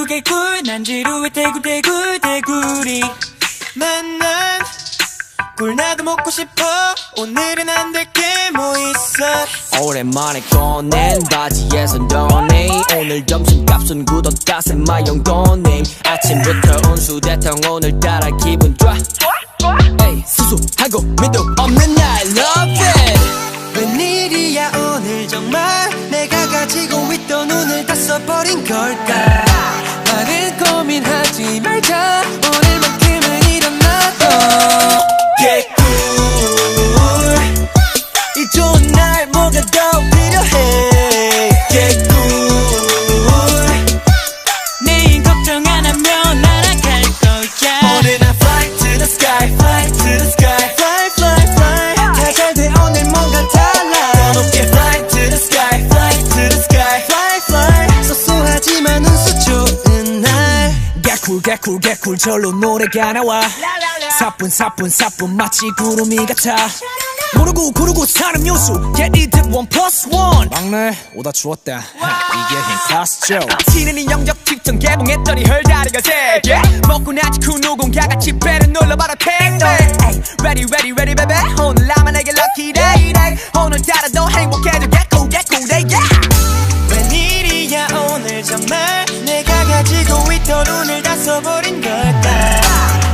개꿀 난 지루해 대구리 난 꿀 나도 먹고 싶어 오늘은 안 될 게 뭐 있어 오랜만에 꺼낸 바지에서 너네 오늘 점심값은 굳었다세 마용도님 아침부터 운수대통 오늘따라 기분 좋아 에이 수수하고 민도 없는 날 love it 웬일이야 오늘 정말 내가 가지고 있던 운을 다 써버린 걸까 많은 고민하지 말자 오늘만큼은 일어나도 개꿀 이 좋은 날 뭐가 더 필요해 개꿀 내일 걱정 안 하면 날아갈 거야 오늘 난 fly to the sky fly to the sky fly fly fly 다 잘 돼 오늘 뭔가 달라 더 높게 fly to the sky fly to the sky fly fly 소소하지만 운수 좋은 날 개꿀 절로 노래가 나와 사뿐 마치 구름이 같아 고르고 사는 요수 Get it 1+1 막내 오다 주웠다 이게 흰 클래스죠 치는 영적 직전 개봉했더니 헐다리가 세개 먹고 나지 그 누군가가 집배를 눌러봐라 택배 Ready baby 오늘 나만에게 lucky day 오늘따라 더 행복해져 개꿀 yeah 웬일이야 오늘 정말 내가 가지고 있던 운을 다 써버린 걸까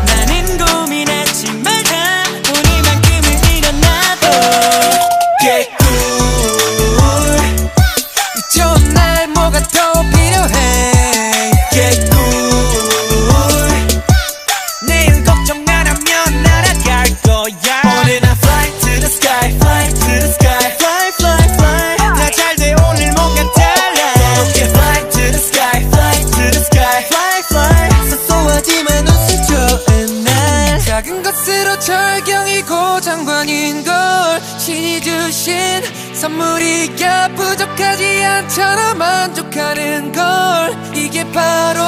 나는 고민하지 말자 오늘만큼은 일어나도 개꿀 이 좋은 날 뭐가 더 필요해 개꿀 내일 걱정 안 하면 날아갈 거야 오늘 난 fly to the sky fly to the sky fly fly fly 다 잘 돼 오늘 뭔가 달라 더 높게 fly to the sky fly to the sky fly fly 소소하지만 웃을 좋은 날 작은 것으로 절경이고 장관인걸 신이 주신 선물이야 부족하지 않잖아 만족하는 걸 이게 바로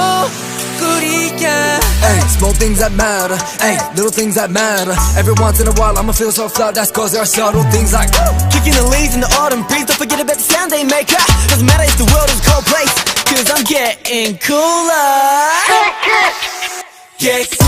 꿀이야 Ay, small things that matter, ay, little things that matter. Every once in a while I'ma feel so flat, that's cause there are subtle things like Kicking the leaves in the autumn breeze don't forget about the sound they make doesn't matter if the world is a cold place cause I'm getting cooler 개꿀